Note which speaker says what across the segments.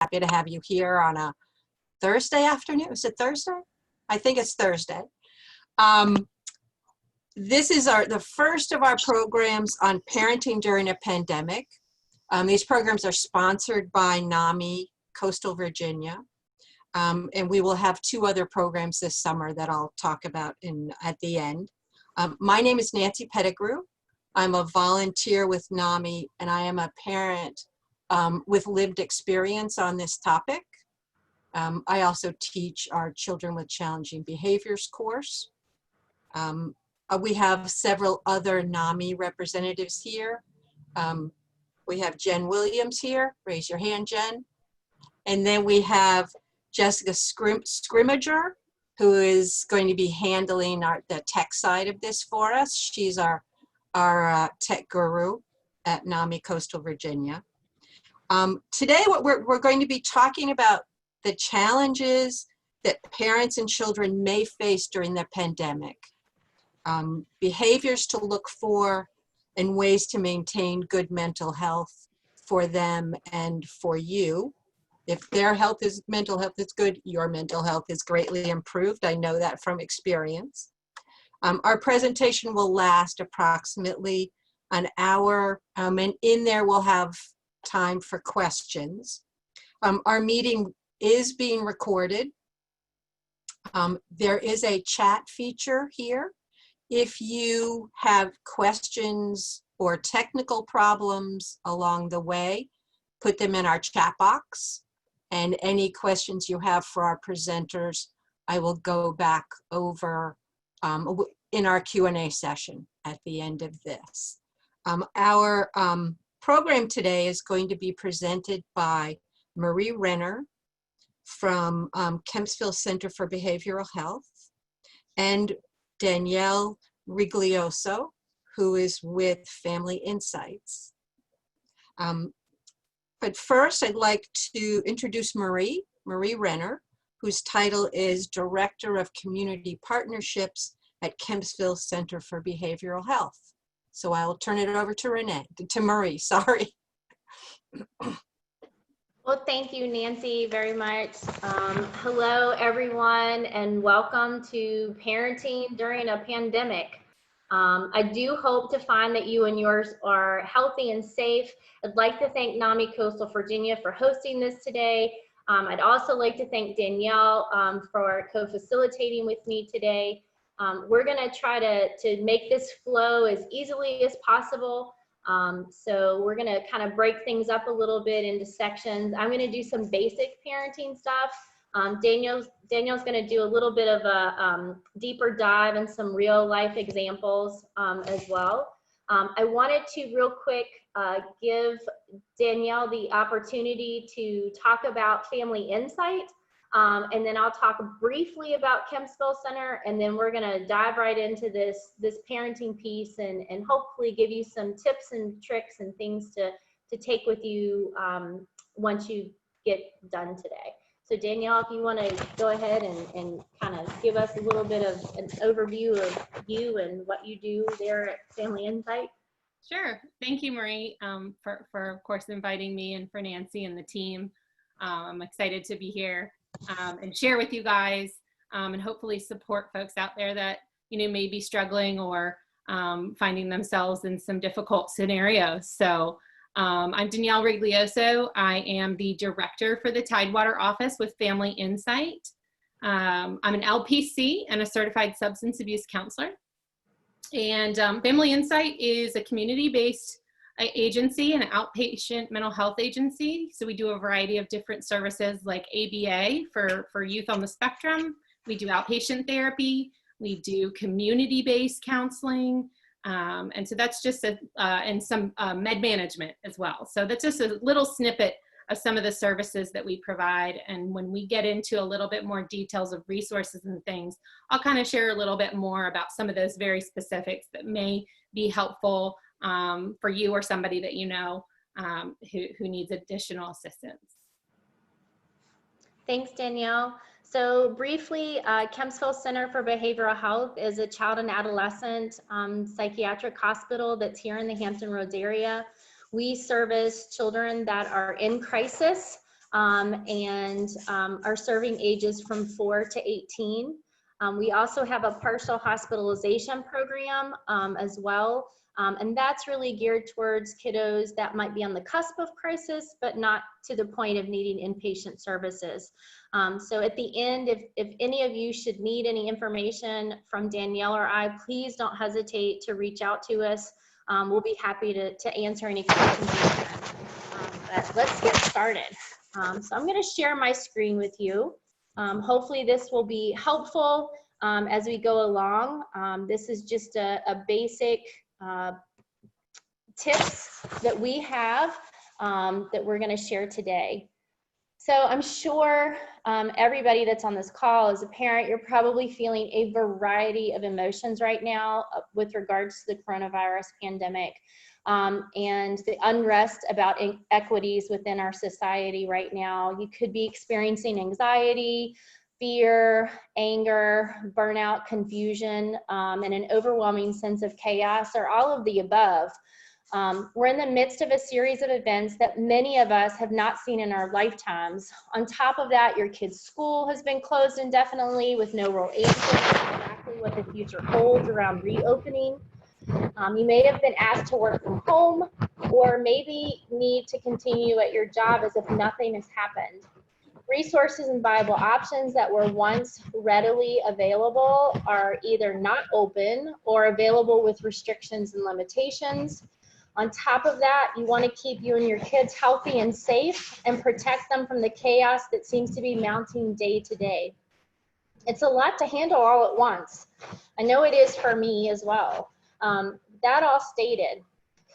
Speaker 1: happy to have you here on a Thursday afternoon. Is it Thursday? I think it's Thursday. This is the first of our programs on parenting during a pandemic. These programs are sponsored by NAMI, Coastal Virginia. And we will have 2 other programs this summer that I'll talk about at the end. My name is Nancy Pettigrew. I'm a volunteer with NAMI, and I am a parent with lived experience on this topic. I also teach our Children with Challenging Behaviors course. We have several other NAMI representatives here. We have Jen Williams here. Raise your hand, Jen. And then we have Jessica Scrimmager, who is going to be handling the tech side of this for us. She's our tech guru at NAMI Coastal Virginia. Today, what we're going to be talking about the challenges that parents and children may face during the pandemic, behaviors to look for, and ways to maintain good mental health for them and for you. If their mental health is good, your mental health is greatly improved. I know that from experience. Our presentation will last approximately an hour, and in there we'll have time for questions. Our meeting is being recorded. There is a chat feature here. If you have questions or technical problems along the way, put them in our chat box. And any questions you have for our presenters, I will go back over in our Q&A session at the end of this. Our program today is going to be presented by Marie Renner from Kempsville Center for Behavioral Health and Denielle Rigoglioso, who is with Family Insights. But first, I'd like to introduce Marie Renner, whose title is Director of Community Partnerships at Kempsville Center for Behavioral Health. So I will turn it over to Marie, sorry.
Speaker 2: Well, thank you, Nancy, very much. Hello, everyone, and welcome to Parenting During a Pandemic. I do hope to find that you and yours are healthy and safe. I'd like to thank NAMI Coastal Virginia for hosting this today. I'd also like to thank Denielle for co-facilitating with me today. We're gonna try to make this flow as easily as possible. So we're gonna kind of break things up a little bit into sections. I'm gonna do some basic parenting stuff. Danielle's gonna do a little bit of a deeper dive and some real life examples as well. I wanted to real quick give Denielle the opportunity to talk about Family Insight, and then I'll talk briefly about Kempsville Center, and then we're gonna dive right into this parenting piece and hopefully give you some tips and tricks and things to take with you once you get done today. So Denielle, if you want to go ahead and kind of give us a little bit of an overview of you and what you do there at Family Insight.
Speaker 3: Sure. Thank you, Marie, for of course, inviting me and for Nancy and the team. I'm excited to be here and share with you guys and hopefully support folks out there that, may be struggling or finding themselves in some difficult scenarios. So I'm Denielle Rigoglioso. I am the director for the Tidewater office with Family Insight. I'm an LPC and a certified substance abuse counselor. And Family Insight is a community-based agency, an outpatient mental health agency. So we do a variety of different services like ABA for youth on the spectrum. We do outpatient therapy. We do community-based counseling. And so that's just and some med management as well. So that's just a little snippet of some of the services that we provide. And when we get into a little bit more details of resources and things, I'll kind of share a little bit more about some of those very specifics that may be helpful for you or somebody that who needs additional assistance.
Speaker 2: Thanks, Denielle. So briefly, Kempsville Center for Behavioral Health is a child and adolescent psychiatric hospital that's here in the Hampton Roads area. We service children that are in crisis and are serving ages from 4 to 18. We also have a partial hospitalization program as well. And that's really geared towards kiddos that might be on the cusp of crisis, but not to the point of needing inpatient services. So at the end, if any of you should need any information from Danielle or I, please don't hesitate to reach out to us. We'll be happy to answer any questions you have. But let's get started. So I'm going to share my screen with you. Hopefully this will be helpful as we go along. This is just a basic tips that we have that we're going to share today. So I'm sure everybody that's on this call as a parent, you're probably feeling a variety of emotions right now with regards to the coronavirus pandemic and the unrest about inequities within our society right now. You could be experiencing anxiety, fear, anger, burnout, confusion, and an overwhelming sense of chaos, or all of the above. We're in the midst of a series of events that many of us have not seen in our lifetimes. On top of that, your kid's school has been closed indefinitely with no real answer to exactly what the future holds around reopening. You may have been asked to work from home, or maybe need to continue at your job as if nothing has happened. Resources and viable options that were once readily available are either not open or available with restrictions and limitations. On top of that, you want to keep you and your kids healthy and safe and protect them from the chaos that seems to be mounting day to day. It's a lot to handle all at once. I know it is for me as well. That all stated,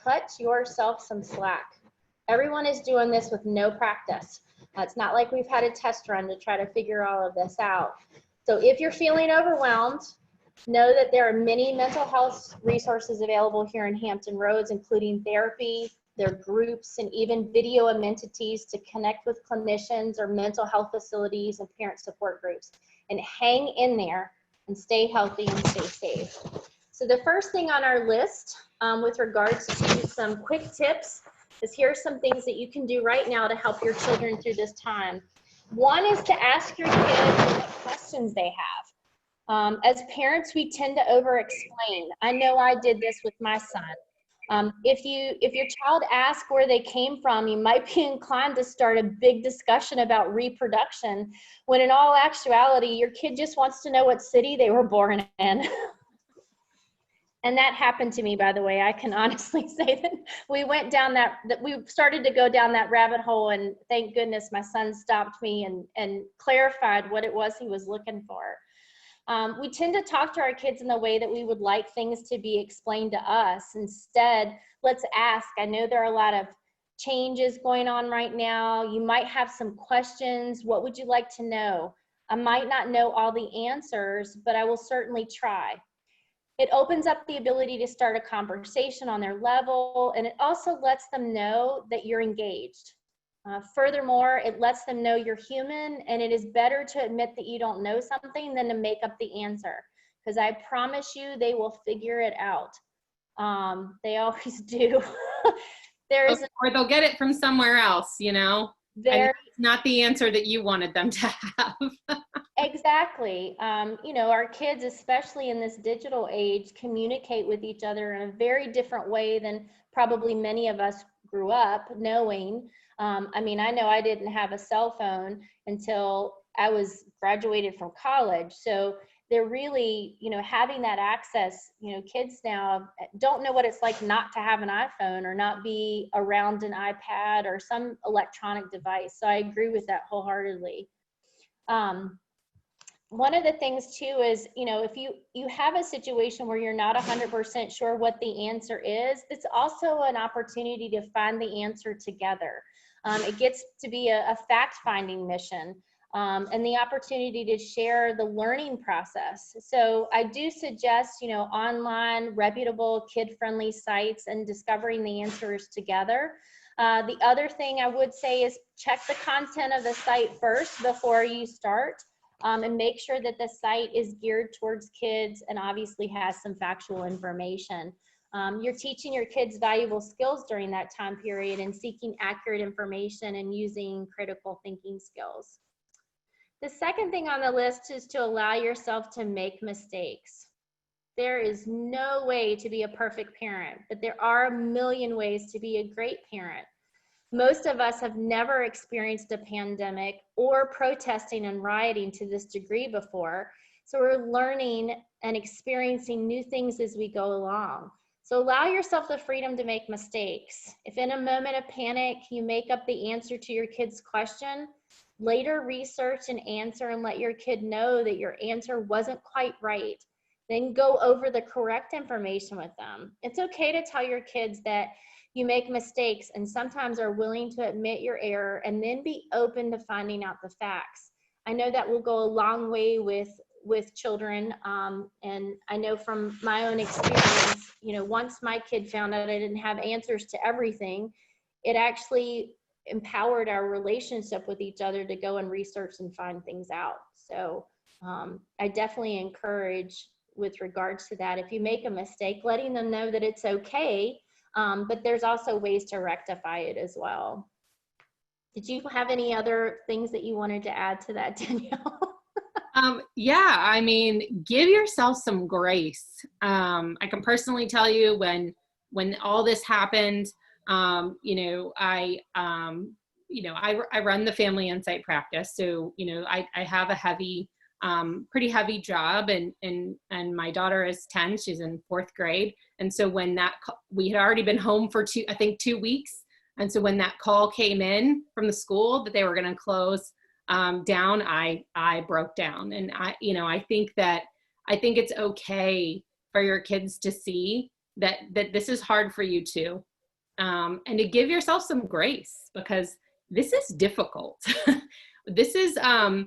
Speaker 2: cut yourself some slack. Everyone is doing this with no practice. It's not like we've had a test run to try to figure all of this out. So if you're feeling overwhelmed, know that there are many mental health resources available here in Hampton Roads, including therapy, their groups, and even video amenities to connect with clinicians or mental health facilities and parent support groups. And hang in there and stay healthy and stay safe. So the first thing on our list with regards to some quick tips is here's some things that you can do right now to help your children through this time. One is to ask your kids what questions they have. As parents, we tend to over-explain. I know I did this with my son. If your child asks where they came from, you might be inclined to start a big discussion about reproduction, when in all actuality, your kid just wants to know what city they were born in. And that happened to me, by the way. I can honestly say that we went down that we started to go down that rabbit hole, and thank goodness my son stopped me and clarified what it was he was looking for. We tend to talk to our kids in the way that we would like things to be explained to us. Instead, let's ask. I know there are a lot of changes going on right now. You might have some questions. What would you like to know? I might not know all the answers, but I will certainly try. It opens up the ability to start a conversation on their level, and it also lets them know that you're engaged. Furthermore, it lets them know you're human, and it is better to admit that you don't know something than to make up the answer, because I promise you they will figure it out. They always do.
Speaker 3: Or they'll get it from somewhere else, you know? It's not the answer that you wanted them to have.
Speaker 2: Exactly. You know, our kids, especially in this digital age, communicate with each other in a very different way than probably many of us grew up knowing. I mean, I know I didn't have a cell phone until I was graduated from college. So they're really, you know, having that access, you know, kids now don't know what it's like not to have an iPhone or not be around an iPad or some electronic device. So I agree with that wholeheartedly. One of the things too is, you know, if you have a situation where you're not 100% sure what the answer is, it's also an opportunity to find the answer together. It gets to be a fact-finding mission. And the opportunity to share the learning process. So I do suggest, you know, online, reputable, kid-friendly sites and discovering the answers together. The other thing I would say is check the content of the site first before you start, and make sure that the site is geared towards kids and obviously has some factual information. You're teaching your kids valuable skills during that time period and seeking accurate information and using critical thinking skills. The second thing on the list is to allow yourself to make mistakes. There is no way to be a perfect parent, but there are a million ways to be a great parent. Most of us have never experienced a pandemic or protesting and rioting to this degree before, so we're learning and experiencing new things as we go along. So allow yourself the freedom to make mistakes. If in a moment of panic you make up the answer to your kid's question, later research and answer and let your kid know that your answer wasn't quite right. Then go over the correct information with them. It's okay to tell your kids that you make mistakes and sometimes are willing to admit your error and then be open to finding out the facts. I know that will go a long way with children. And I know from my own experience, once my kid found out I didn't have answers to everything, it actually empowered our relationship with each other to go and research and find things out. So I definitely encourage with regards to that, if you make a mistake, letting them know that it's okay, but there's also ways to rectify it as well. Did you have any other things that you wanted to add to that, Danielle?
Speaker 3: Yeah, I mean, give yourself some grace. I can personally tell you when all this happened, I run the family insight practice. So, I have a heavy, pretty heavy job and my daughter is 10, she's in 4th grade. And so when we had already been home for 2 weeks. And so when that call came in from the school that they were going to close down, I broke down. And I think it's okay for your kids to see that this is hard for you too. And to give yourself some grace, because this is difficult. This is, I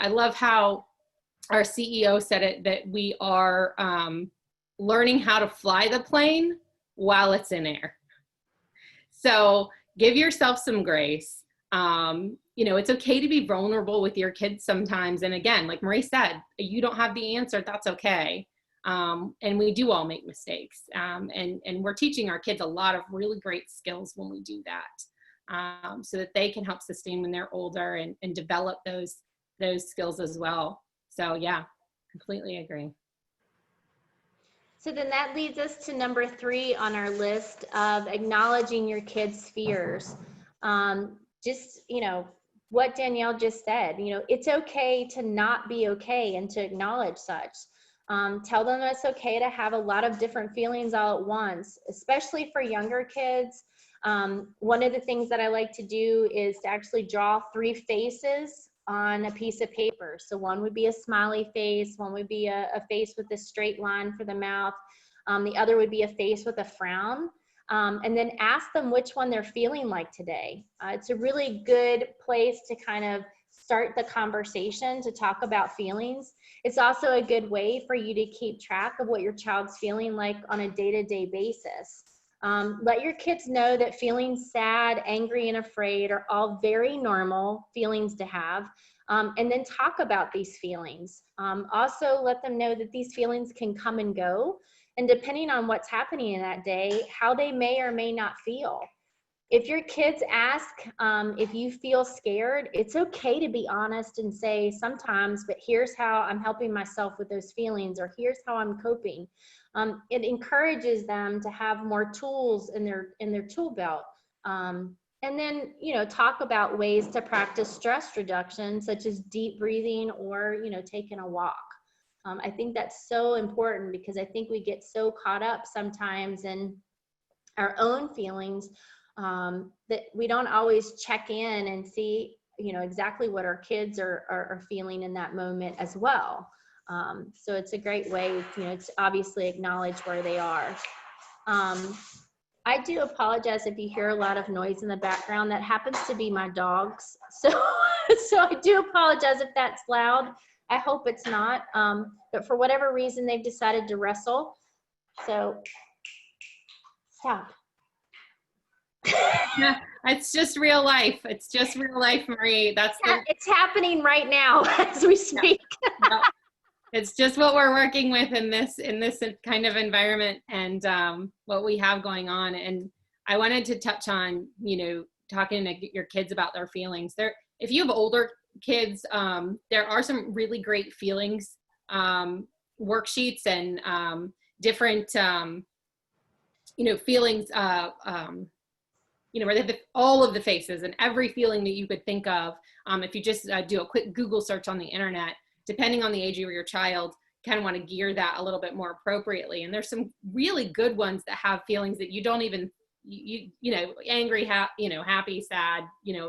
Speaker 3: love how our CEO said it, that we are learning how to fly the plane while it's in air. So give yourself some grace. It's okay to be vulnerable with your kids sometimes. And again, like Marie said, you don't have the answer, that's okay. And we do all make mistakes. And we're teaching our kids a lot of really great skills when we do that, so that they can help sustain when they're older and develop those skills as well. So yeah, completely agree.
Speaker 2: So then that leads us to number 3 on our list of acknowledging your kids' fears. What Danielle just said, it's okay to not be okay and to acknowledge such. Tell them it's okay to have a lot of different feelings all at once, especially for younger kids. One of the things that I like to do is to actually draw 3 faces on a piece of paper. So one would be a smiley face, one would be a face with a straight line for the mouth, the other would be a face with a frown, and then ask them which one they're feeling like today. It's a really good place to kind of start the conversation to talk about feelings. It's also a good way for you to keep track of what your child's feeling like on a day-to-day basis. Let your kids know that feeling sad, angry, and afraid are all very normal feelings to have, and then talk about these feelings. Also, let them know that these feelings can come and go, and depending on what's happening in that day, how they may or may not feel. If your kids ask if you feel scared, it's okay to be honest and say sometimes, but here's how I'm helping myself with those feelings, or here's how I'm coping. It encourages them to have more tools in their tool belt. And then, talk about ways to practice stress reduction, such as deep breathing or, taking a walk. I think that's so important because I think we get so caught up sometimes in our own feelings that we don't always check in and see, exactly what our kids are feeling in that moment as well. So it's a great way, to obviously acknowledge where they are. I do apologize if you hear a lot of noise in the background. That happens to be my dogs. So I do apologize if that's loud. I hope it's not. But for whatever reason, they've decided to wrestle. So stop.
Speaker 3: Yeah, it's just real life. It's just real life, Marie. It's happening
Speaker 2: right now as we speak.
Speaker 3: Yeah. It's just what we're working with in this kind of environment, and what we have going on. And I wanted to touch on, talking to your kids about their feelings. If you have older kids, there are some really great feelings worksheets and different feelings. Where they have all of the faces and every feeling that you could think of. If you just do a quick Google search on the internet, depending on the age of your child, kind of want to gear that a little bit more appropriately. And there's some really good ones that have feelings that you don't even, angry, happy, sad,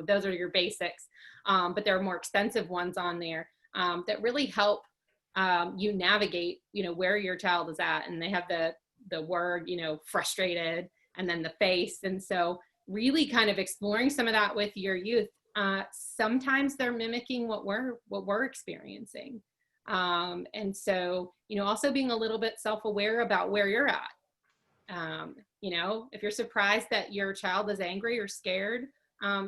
Speaker 3: those are your basics. But there are more extensive ones on there that really help you navigate, where your child is at. And they have the word, frustrated, and then the face. And so really kind of exploring some of that with your youth. Sometimes they're mimicking what we're experiencing. And so, also being a little bit self-aware about where you're at. If you're surprised that your child is angry or scared,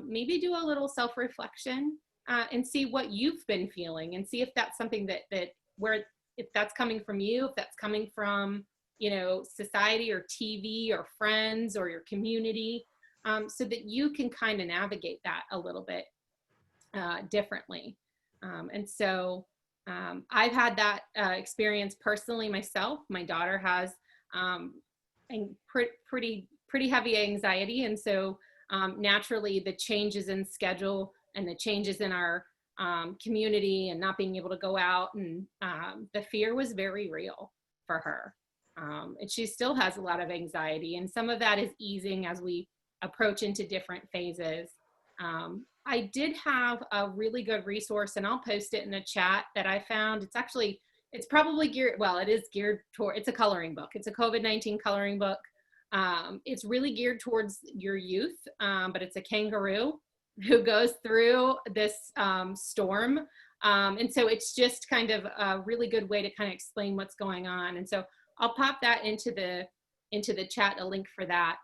Speaker 3: maybe do a little self-reflection and see what you've been feeling, and see if that's something if that's coming from you, if that's coming from, society or TV or friends or your community, so that you can kind of navigate that a little bit differently. And so I've had that experience personally myself. My daughter has pretty heavy anxiety. And so naturally the changes in schedule and the changes in our community and not being able to go out, and the fear was very real for her. And she still has a lot of anxiety, and some of that is easing as we approach into different phases. I did have a really good resource, and I'll post it in the chat, that I found. It's probably geared, well, it is geared toward, it's a coloring book. It's a COVID-19 coloring book. It's really geared towards your youth, but it's a kangaroo who goes through this storm. And so it's just kind of a really good way to kind of explain what's going on. And so I'll pop that into the chat, a link for that,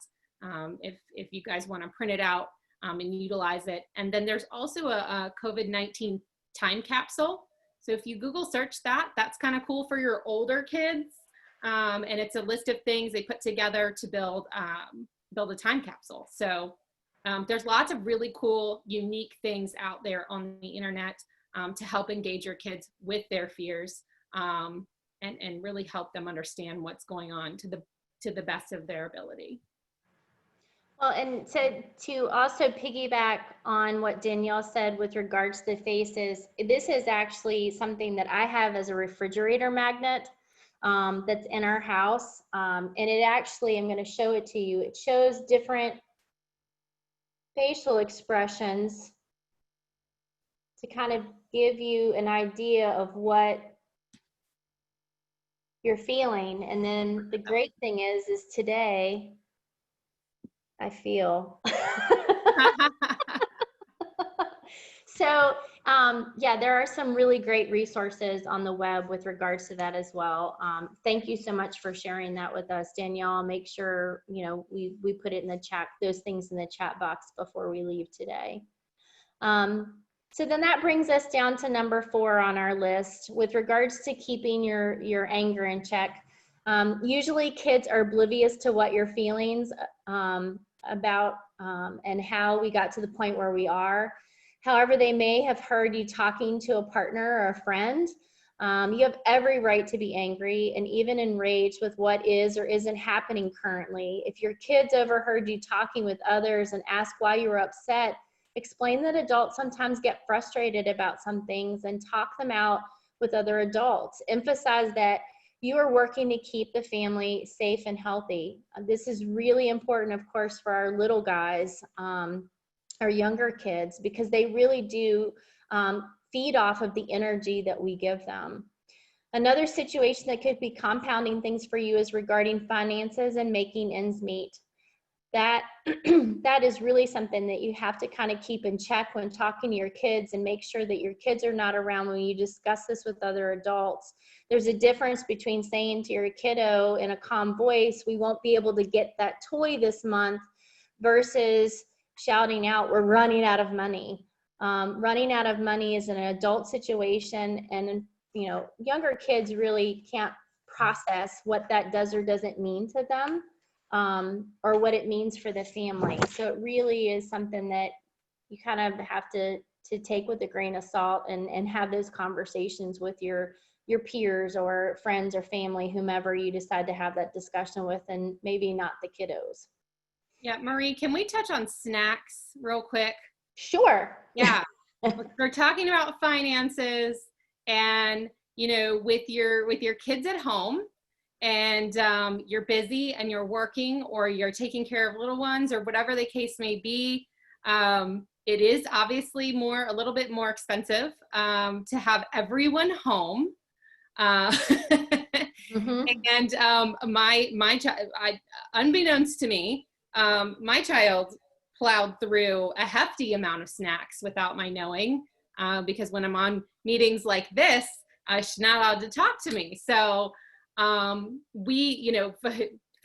Speaker 3: if you guys want to print it out and utilize it. And then there's also a COVID-19 time capsule. So if you Google search that, that's kind of cool for your older kids. And it's a list of things they put together to build a time capsule. So there's lots of really cool, unique things out there on the internet to help engage your kids with their fears, and really help them understand what's going on to the best of their ability.
Speaker 2: Well, and to also piggyback on what Danielle said with regards to the faces, this is actually something that I have as a refrigerator magnet that's in our house. And it actually, I'm going to show it to you. It shows different facial expressions to kind of give you an idea of what you're feeling. And then the great thing is today, I feel. So yeah, there are some really great resources on the web with regards to that as well. Thank you so much for sharing that with us, Danielle. I'll make sure we put it in the chat, those things in the chat box before we leave today. So then that brings us down to number 4 on our list with regards to keeping your anger in check. Usually kids are oblivious to what your feelings about and how we got to the point where we are. However, they may have heard you talking to a partner or a friend. You have every right to be angry and even enraged with what is or isn't happening currently. If your kids overheard you talking with others and ask why you were upset, explain that adults sometimes get frustrated about some things and talk them out with other adults. Emphasize that you are working to keep the family safe and healthy. This is really important, of course, for our little guys, our younger kids, because they really do feed off of the energy that we give them. Another situation that could be compounding things for you is regarding finances and making ends meet. That is really something that you have to kind of keep in check when talking to your kids, and make sure that your kids are not around when you discuss this with other adults. There's a difference between saying to your kiddo in a calm voice, we won't be able to get that toy this month, versus shouting out, we're running out of money. Running out of money is an adult situation, and younger kids really can't process what that does or doesn't mean to them, or what it means for the family. So it really is something that you kind of have to take with a grain of salt, and have those conversations with your peers or friends or family, whomever you decide to have that discussion with, and maybe not the kiddos.
Speaker 3: Yeah, Marie, can we touch on snacks real quick?
Speaker 2: Sure.
Speaker 3: Yeah, we're talking about finances, and with your kids at home, and you're busy and you're working, or you're taking care of little ones, or whatever the case may be. It is obviously a little bit more expensive to have everyone home.
Speaker 2: Mm-hmm.
Speaker 3: And my child, unbeknownst to me, my child plowed through a hefty amount of snacks without my knowing, because when I'm on meetings like this, she's not allowed to talk to me. So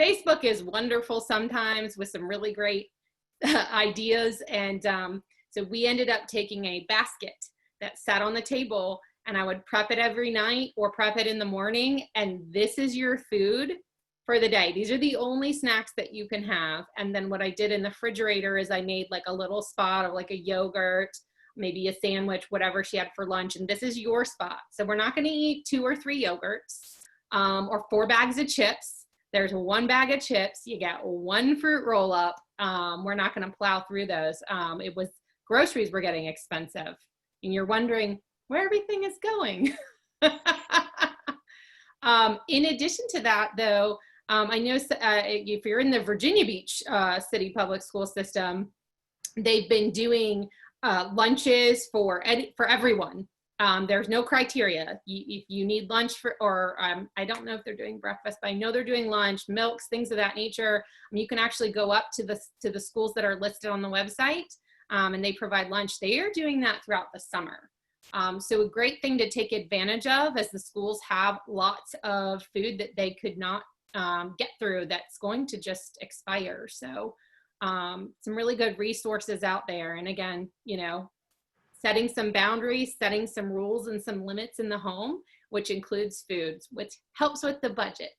Speaker 3: Facebook is wonderful sometimes with some really great ideas. And so we ended up taking a basket that sat on the table, and I would prep it every night or prep it in the morning. And this is your food for the day. These are the only snacks that you can have. And then what I did in the refrigerator is I made like a little spot of like a yogurt, maybe a sandwich, whatever she had for lunch. And this is your spot. So we're not going to eat 2 or 3 yogurts or 4 bags of chips. There's 1 bag of chips. You get 1 fruit roll up. We're not going to plow through those. Groceries were getting expensive. And you're wondering where everything is going. In addition to that, though, I know if you're in the Virginia Beach City Public School System, they've been doing lunches for everyone. There's no criteria. If you need lunch I don't know if they're doing breakfast, but I know they're doing lunch, milks, things of that nature. You can actually go up to the schools that are listed on the website, and they provide lunch. They are doing that throughout the summer. So a great thing to take advantage of, as the schools have lots of food that they could not get through that's going to just expire. So some really good resources out there. And again, setting some boundaries, setting some rules and some limits in the home, which includes foods, which helps with the budget.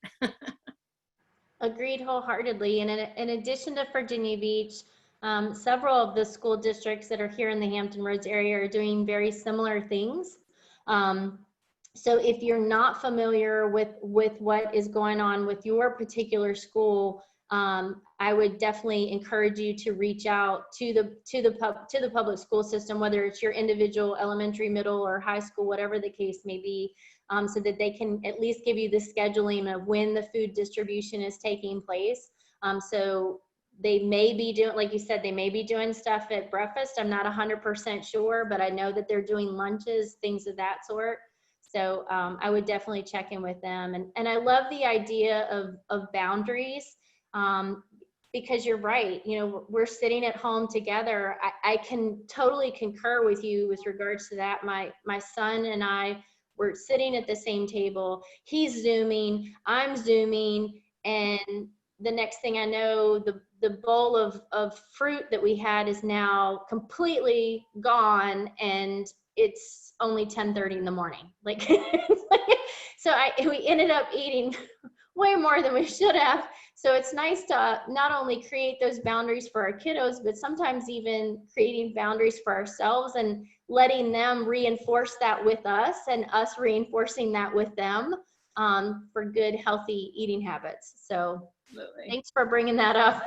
Speaker 2: Agreed wholeheartedly. And in addition to Virginia Beach, several of the school districts that are here in the Hampton Roads area are doing very similar things. So if you're not familiar with what is going on with your particular school, I would definitely encourage you to reach out to the public school system, whether it's your individual elementary, middle, or high school, whatever the case may be, so that they can at least give you the scheduling of when the food distribution is taking place. So they may be doing, like you said, they may be doing stuff at breakfast. I'm not 100% sure, but I know that they're doing lunches, things of that sort. So I would definitely check in with them. And I love the idea of boundaries, because you're right. We're sitting at home together. I can totally concur with you with regards to that. My son and I were sitting at the same table. He's Zooming, I'm Zooming, and the next thing I know, the bowl of fruit that we had is now completely gone, and it's only 10:30 in the morning. So we ended up eating way more than we should have. So it's nice to not only create those boundaries for our kiddos, but sometimes even creating boundaries for ourselves and letting them reinforce that with us, and us reinforcing that with them, for good, healthy eating habits. So
Speaker 3: Absolutely.
Speaker 2: Thanks for bringing that up.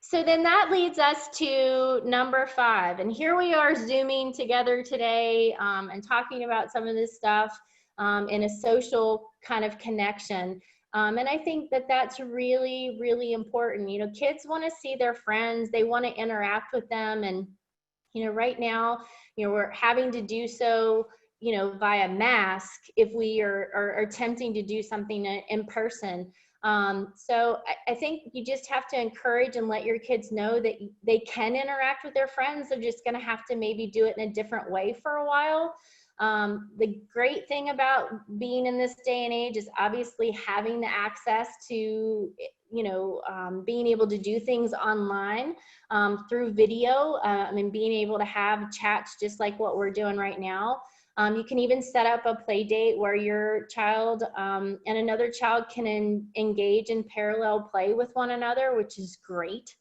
Speaker 2: So then that leads us to number 5. And here we are Zooming together today, and talking about some of this stuff in a social kind of connection. And I think that that's really, really important. Kids want to see their friends. They want to interact with them. And, right now, we're having to do so, via mask if we are attempting to do something in person. So I think you just have to encourage and let your kids know that they can interact with their friends. They're just going to have to maybe do it in a different way for a while. The great thing about being in this day and age is obviously having the access to being able to do things online through video, and being able to have chats just like what we're doing right now. You can even set up a play date where your child and another child can engage in parallel play with one another, which is great.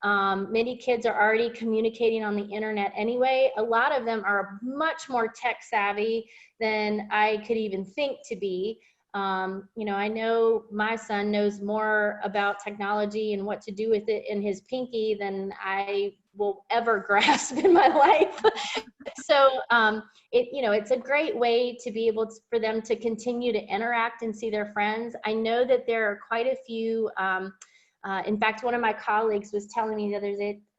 Speaker 2: Many kids are already communicating on the internet anyway. A lot of them are much more tech savvy than I could even think to be. I know my son knows more about technology and what to do with it in his pinky than I will ever grasp in my life. So it's a great way to be able for them to continue to interact and see their friends. I know that there are quite a few, in fact, one of my colleagues was telling me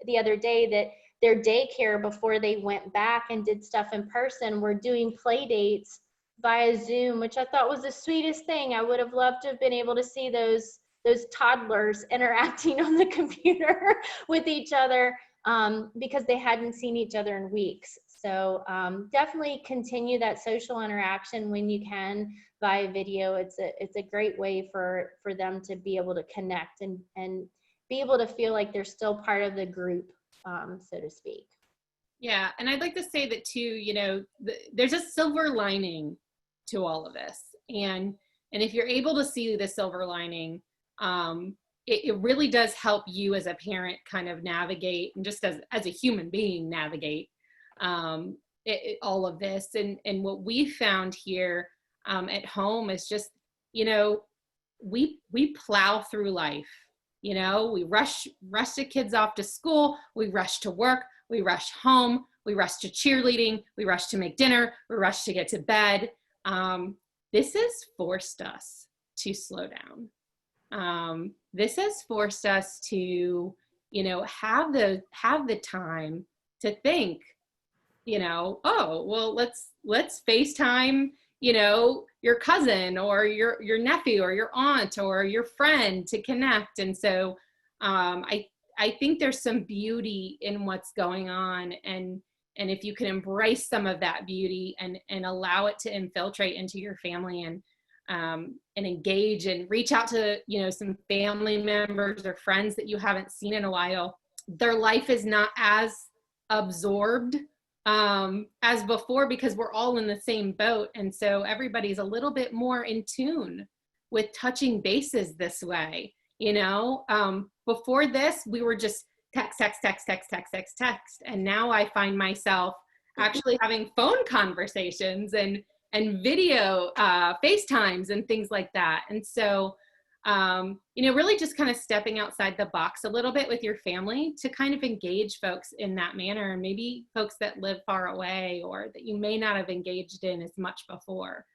Speaker 2: the other day that their daycare, before they went back and did stuff in person, were doing play dates via Zoom, which I thought was the sweetest thing. I would have loved to have been able to see those toddlers interacting on the computer with each other because they hadn't seen each other in weeks. So definitely continue that social interaction when you can via video. It's a great way for them to be able to connect and be able to feel like they're still part of the group, so to speak.
Speaker 3: Yeah, and I'd like to say that too, there's a silver lining to all of this. And if you're able to see the silver lining, it really does help you as a parent kind of navigate, and just as a human being navigate all of this. And what we found here at home is just, we plow through life. We rush the kids off to school, we rush to work, we rush home, we rush to cheerleading, we rush to make dinner, we rush to get to bed. This has forced us to slow down. This has forced us to, have the time to think, oh, well, let's FaceTime, your cousin or your nephew or your aunt or your friend to connect. And so I think there's some beauty in what's going on. And if you can embrace some of that beauty and allow it to infiltrate into your family and engage and reach out to, some family members or friends that you haven't seen in a while, their life is not as absorbed as before, because we're all in the same boat. And so everybody's a little bit more in tune with touching bases this way. Before this, we were just text. And now I find myself actually having phone conversations and video FaceTimes and things like that. And so, really just kind of stepping outside the box a little bit with your family to kind of engage folks in that manner, and maybe folks that live far away or that you may not have engaged in as much before.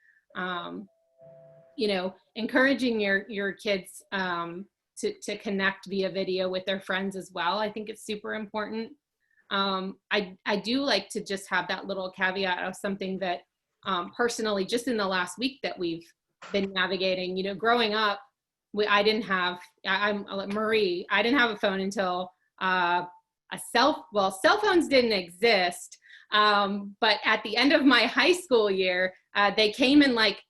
Speaker 3: Encouraging your kids to connect via video with their friends as well. I think it's super important. I do like to just have that little caveat of something that personally, just in the last week that we've been navigating, growing up, I didn't have, I'm Marie, I didn't have a phone until cell phones didn't exist. But at the end of my high school year, they came in like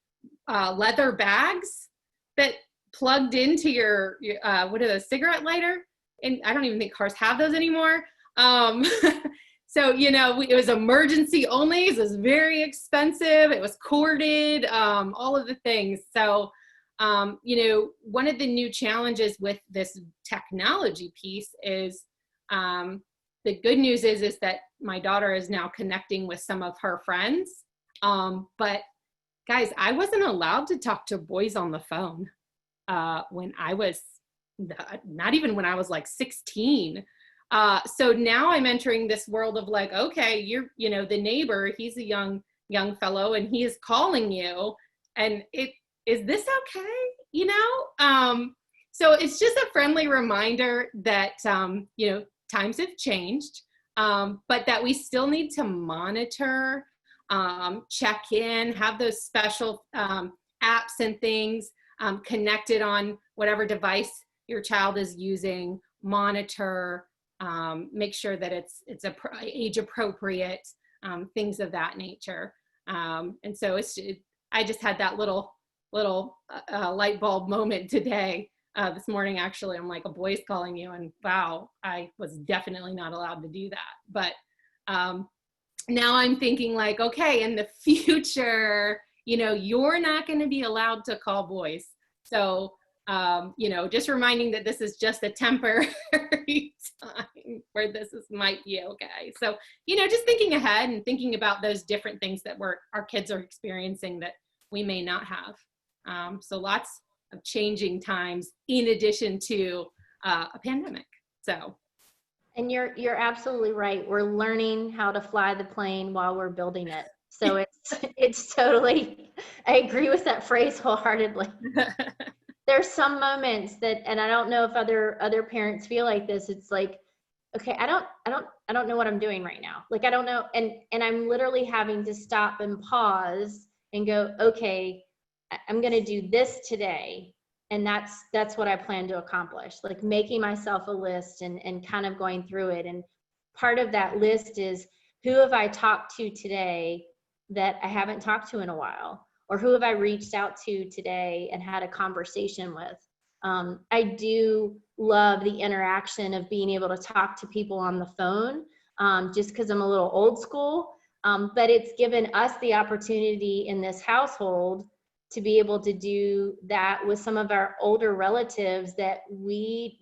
Speaker 3: leather bags that plugged into your what are those, cigarette lighter? And I don't even think cars have those anymore. So, it was emergency only. It was very expensive. It was corded, all of the things. So, one of the new challenges with this technology piece is the good news is that my daughter is now connecting with some of her friends. But guys, I wasn't allowed to talk to boys on the phone when I was, not even when I was like 16. So now I'm entering this world of like, okay, the neighbor, he's a young fellow and he is calling you, and is this okay? So it's just a friendly reminder that, times have changed, but that we still need to monitor, check in, have those special apps and things connected on whatever device your child is using, monitor, make sure that it's age appropriate, things of that nature. And so I just had that little light bulb moment today this morning, actually. I'm like, a boy's calling you, and wow, I was definitely not allowed to do that. But now I'm thinking like, okay, in the future, you know, you're not going to be allowed to call boys. So, you know, just reminding that this is just a temporary time where might be okay. So, you know, just thinking ahead and thinking about those different things that our kids are experiencing that we may not have. So lots of changing times in addition to a pandemic. So.
Speaker 2: And you're absolutely right. We're learning how to fly the plane while we're building it. So it's totally, I agree with that phrase wholeheartedly. There's some moments that, and I don't know if other parents feel like this. It's like, okay, I don't know what I'm doing right now. Like, I don't know. And I'm literally having to stop and pause and go, okay, I'm going to do this today. And that's what I plan to accomplish, like making myself a list and kind of going through it. And part of that list is, who have I talked to today that I haven't talked to in a while? Or who have I reached out to today and had a conversation with? I do love the interaction of being able to talk to people on the phone, just because I'm a little old school. But it's given us the opportunity in this household to be able to do that with some of our older relatives that we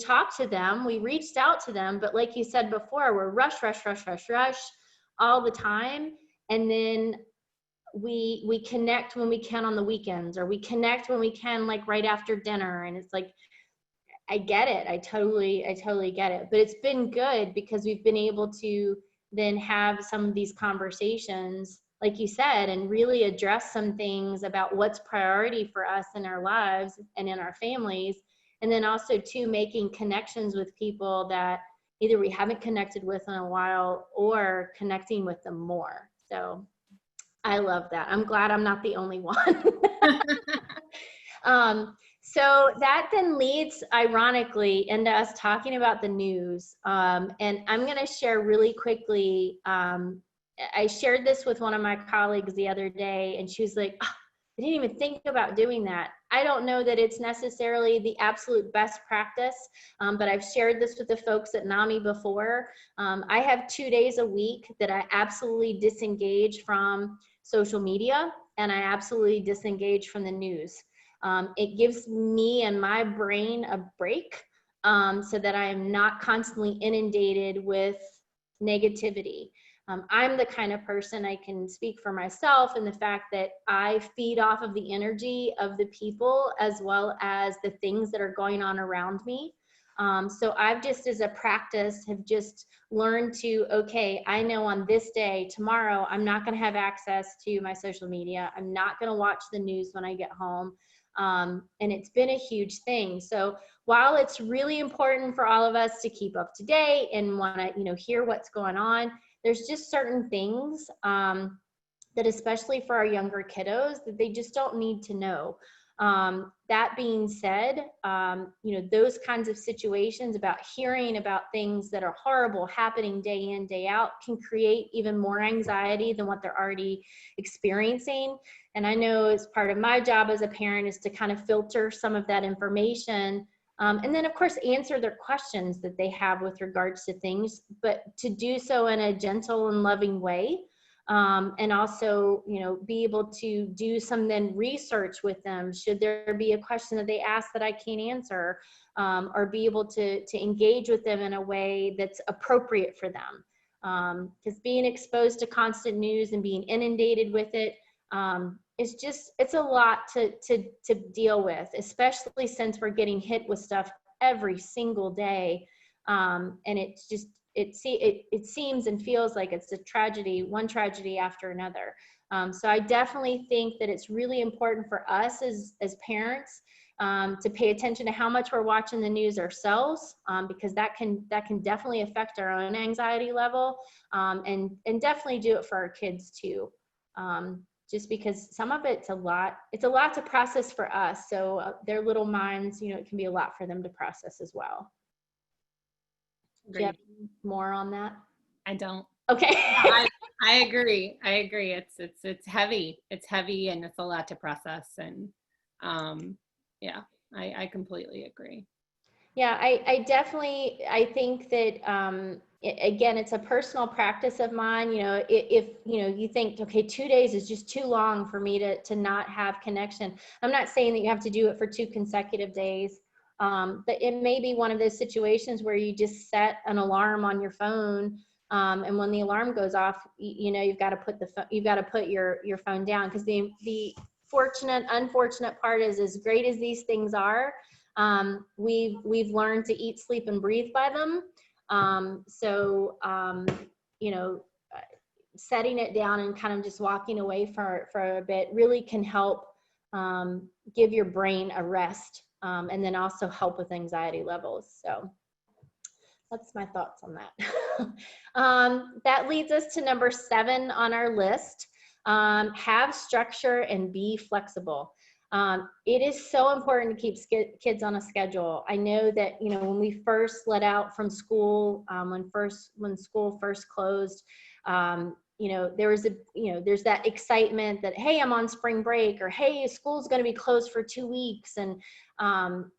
Speaker 2: talked to them, we reached out to them, but like you said before, we're rush all the time. And then we connect when we can on the weekends, or we connect when we can, like right after dinner. And it's like, I get it. I totally get it. But it's been good because we've been able to then have some of these conversations, like you said, and really address some things about what's priority for us in our lives and in our families. And then also too, making connections with people that either we haven't connected with in a while, or connecting with them more. So I love that. I'm glad I'm not the only one. So that then leads, ironically, into us talking about the news. And I'm going to share really quickly. I shared this with one of my colleagues the other day, and she was like, oh, I didn't even think about doing that. I don't know that it's necessarily the absolute best practice, but I've shared this with the folks at NAMI before. I have 2 days a week that I absolutely disengage from social media, and I absolutely disengage from the news. It gives me and my brain a break, so that I am not constantly inundated with negativity. I'm the kind of person, I can speak for myself in the fact that I feed off of the energy of the people as well as the things that are going on around me. So I've just, as a practice, have just learned to, okay, I know on this day, tomorrow, I'm not going to have access to my social media. I'm not going to watch the news when I get home. And it's been a huge thing. So while it's really important for all of us to keep up to date and want to, hear what's going on, there's just certain things that, especially for our younger kiddos, that they just don't need to know. That being said, those kinds of situations about hearing about things that are horrible happening day in, day out can create even more anxiety than what they're already experiencing. And I know as part of my job as a parent is to kind of filter some of that information. And then, of course, answer their questions that they have with regards to things, but to do so in a gentle and loving way. And also, be able to do some then research with them. Should there be a question that they ask that I can't answer, or be able to engage with them in a way that's appropriate for them. Because being exposed to constant news and being inundated with it, it's a lot to deal with, especially since we're getting hit with stuff every single day. And it's just, it seems and feels like it's a tragedy, one tragedy after another. So I definitely think that it's really important for us as parents to pay attention to how much we're watching the news ourselves, because that can definitely affect our own anxiety level, and definitely do it for our kids too. Just because some of it's a lot to process for us. So their little minds, it can be a lot for them to process as well. Do you have more on that?
Speaker 3: I don't.
Speaker 2: Okay.
Speaker 3: I agree. It's heavy. It's heavy and it's a lot to process. And yeah, I completely agree.
Speaker 2: Yeah, I definitely, I think that, again, it's a personal practice of mine. You know, if you know, you think, okay, 2 days is just too long for me to not have connection. I'm not saying that you have to do it for 2 consecutive days. But it may be one of those situations where you just set an alarm on your phone. And when the alarm goes off, you know, you've got to put your phone down, because the unfortunate part is, as great as these things are, we've learned to eat, sleep, and breathe by them. You know, setting it down and kind of just walking away for a bit really can help give your brain a rest, and then also help with anxiety levels. So that's my thoughts on that. That leads us to number 7 on our list. Have structure and be flexible. It is so important to keep kids on a schedule. I know that, you know, when we first let out from school, when school first closed, you know, there's that excitement that, hey, I'm on spring break, or hey, school's going to be closed for 2 weeks. And,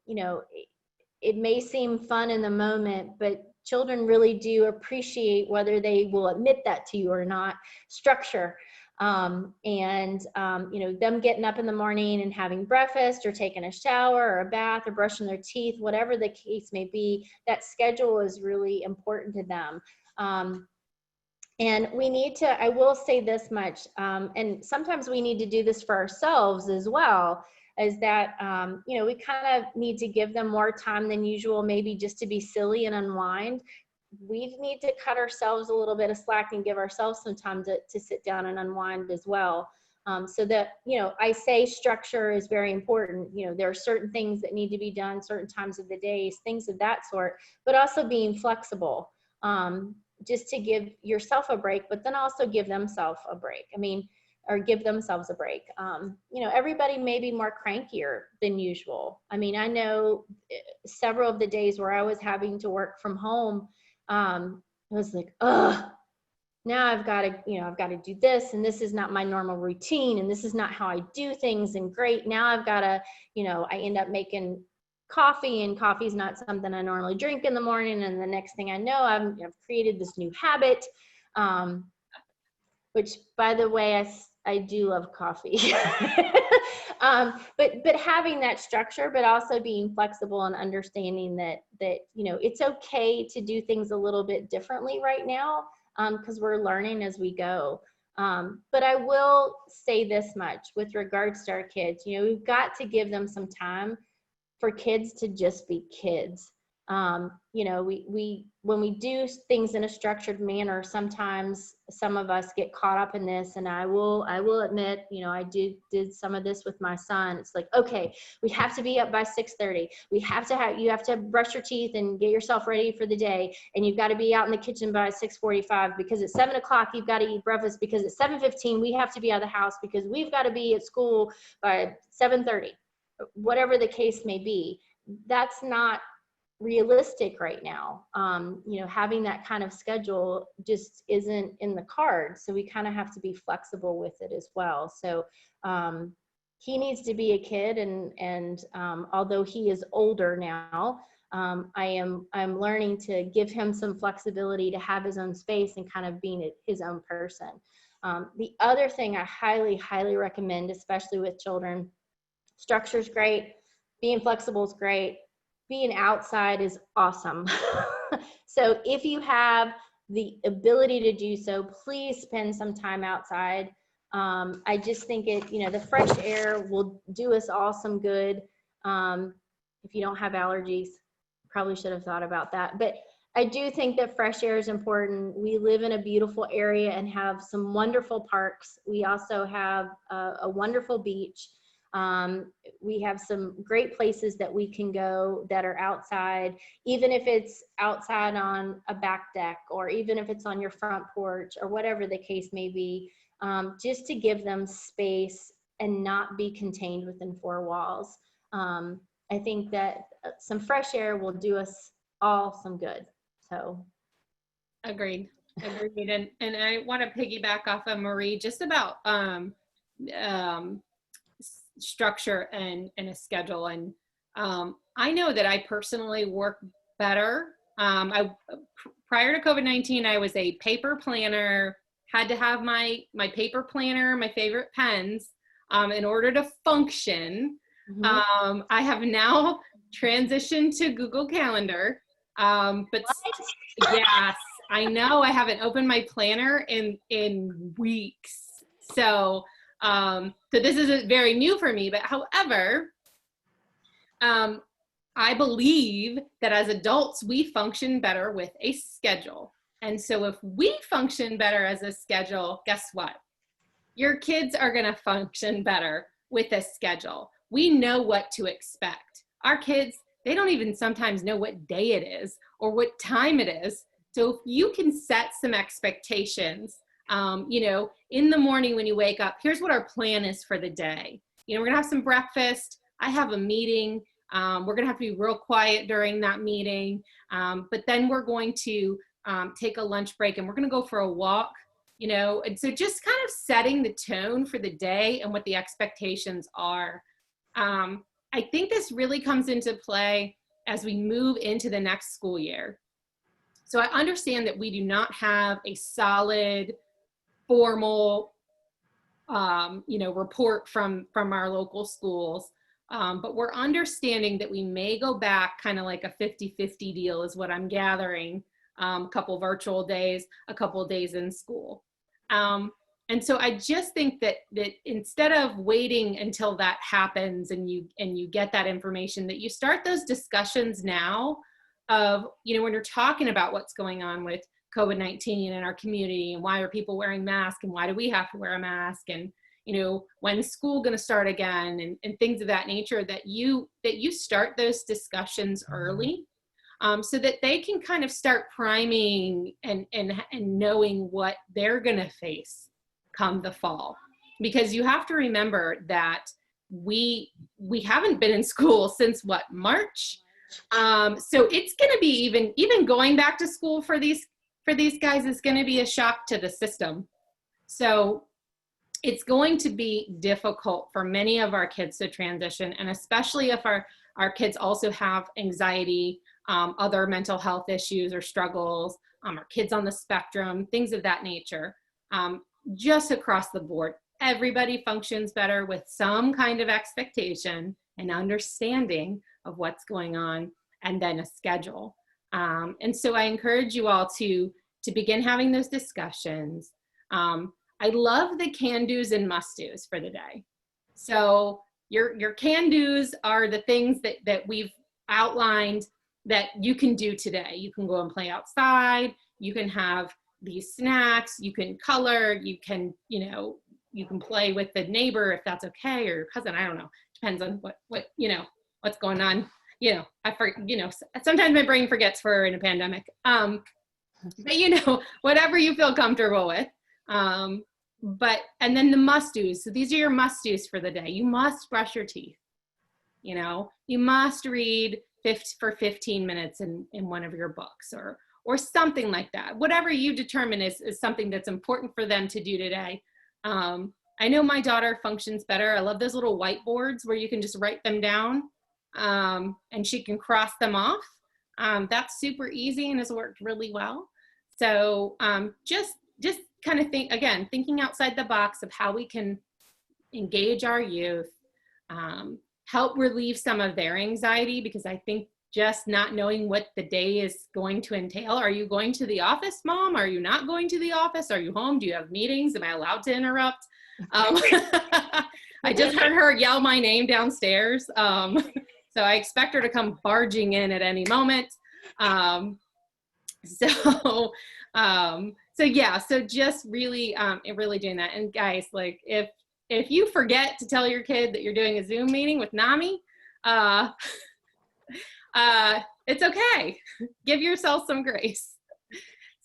Speaker 2: you know, it may seem fun in the moment, but children really do appreciate, whether they will admit that to you or not, structure. You know, them getting up in the morning and having breakfast, or taking a shower or a bath, or brushing their teeth, whatever the case may be, that schedule is really important to them. And we need to, I will say this much, and sometimes we need to do this for ourselves as well, is that, you know, we kind of need to give them more time than usual, maybe just to be silly and unwind. We need to cut ourselves a little bit of slack and give ourselves some time to sit down and unwind as well. So that, you know, I say structure is very important. You know, there are certain things that need to be done certain times of the day, things of that sort, but also being flexible, just to give yourself a break, but then also give themselves a break. I mean, or give themselves a break. You know, everybody may be more crankier than usual. I mean, I know several of the days where I was having to work from home, I was like, ugh, now I've got to do this, and this is not my normal routine, and this is not how I do things, and great, now I've got to, you know, I end up making coffee, and coffee's not something I normally drink in the morning, and the next thing I know, I've created this new habit, which, by the way, I do love coffee. But having that structure, but also being flexible and understanding that you know, it's okay to do things a little bit differently right now, because we're learning as we go. But I will say this much with regards to our kids. You know, we've got to give them some time for kids to just be kids. You know, when we do things in a structured manner, sometimes some of us get caught up in this, and I will admit, you know, I did some of this with my son. It's like, okay, we have to be up by 6:30. You have to brush your teeth and get yourself ready for the day, and you've got to be out in the kitchen by 6:45, because at 7 o'clock you've got to eat breakfast, because at 7:15 we have to be out of the house, because we've got to be at school by 7:30. Whatever the case may be, that's not realistic right now. You know, having that kind of schedule just isn't in the cards. So we kind of have to be flexible with it as well. So he needs to be a kid, and although he is older now, I'm learning to give him some flexibility to have his own space and kind of being his own person. The other thing I highly recommend, especially with children, structure is great, being flexible is great, being outside is awesome. So if you have the ability to do so, please spend some time outside. I just think you know, the fresh air will do us all some good. If you don't have allergies, probably should have thought about that. But I do think that fresh air is important. We live in a beautiful area and have some wonderful parks. We also have a wonderful beach. We have some great places that we can go that are outside, even if it's outside on a back deck, or even if it's on your front porch, or whatever the case may be, just to give them space and not be contained within 4 walls. I think that some fresh air will do us all some good. So
Speaker 3: Agreed. And I want to piggyback off of Marie just about structure and a schedule. And I know that I personally work better. Prior to COVID-19, I was a paper planner, had to have my paper planner, my favorite pens, in order to function.
Speaker 2: Mhm.
Speaker 3: I have now transitioned to Google Calendar, but yes, I know I haven't opened my planner in weeks. So this is very new for me, but however, I believe that as adults, we function better with a schedule. And so if we function better as a schedule, guess what? Your kids are going to function better with a schedule. We know what to expect. Our kids, they don't even sometimes know what day it is or what time it is. So if you can set some expectations, in the morning when you wake up, here's what our plan is for the day. We're going to have some breakfast. I have a meeting. We're going to have to be real quiet during that meeting. But then we're going to take a lunch break and we're going to go for a walk, and so just kind of setting the tone for the day and what the expectations are. I think this really comes into play as we move into the next school year. So I understand that we do not have a solid, formal, report from our local schools. But we're understanding that we may go back kind of like a 50-50 deal is what I'm gathering, a couple virtual days, a couple days in school. And so I just think that instead of waiting until that happens and you get that information, that you start those discussions now of, when you're talking about what's going on with COVID-19 in our community and why are people wearing masks and why do we have to wear a mask and when's school going to start again and things of that nature, that you start those discussions early, so that they can kind of start priming and knowing what they're going to face come the fall. Because you have to remember that we haven't been in school since March. So it's going to be even going back to school for these guys is going to be a shock to the system. So it's going to be difficult for many of our kids to transition, and especially if our kids also have anxiety, other mental health issues or struggles, our kids on the spectrum, things of that nature. Just across the board, everybody functions better with some kind of expectation and understanding of what's going on, and then a schedule. And so I encourage you all to begin having those discussions. I love the can-dos and must-dos for the day. So your can-dos are the things that we've outlined that you can do today. You can go and play outside. You can have these snacks. You can color. You can play with the neighbor if that's okay, or your cousin. I don't know. Depends on what what's going on. Sometimes my brain forgets for in a pandemic. But whatever you feel comfortable with. And then the must-dos. So these are your must-dos for the day. You must brush your teeth. You must read for 15 minutes in one of your books or something like that. Whatever you determine is something that's important for them to do today. I know my daughter functions better. I love those little whiteboards where you can just write them down, and she can cross them off. That's super easy and has worked really well. So just kind of thinking outside the box of how we can engage our youth, help relieve some of their anxiety, because I think just not knowing what the day is going to entail. Are you going to the office, Mom? Are you not going to the office? Are you home? Do you have meetings? Am I allowed to interrupt? I just heard her yell my name downstairs. So I expect her to come barging in at any moment. So just really doing that. And guys, like if you forget to tell your kid that you're doing a Zoom meeting with NAMI, it's okay. Give yourself some grace.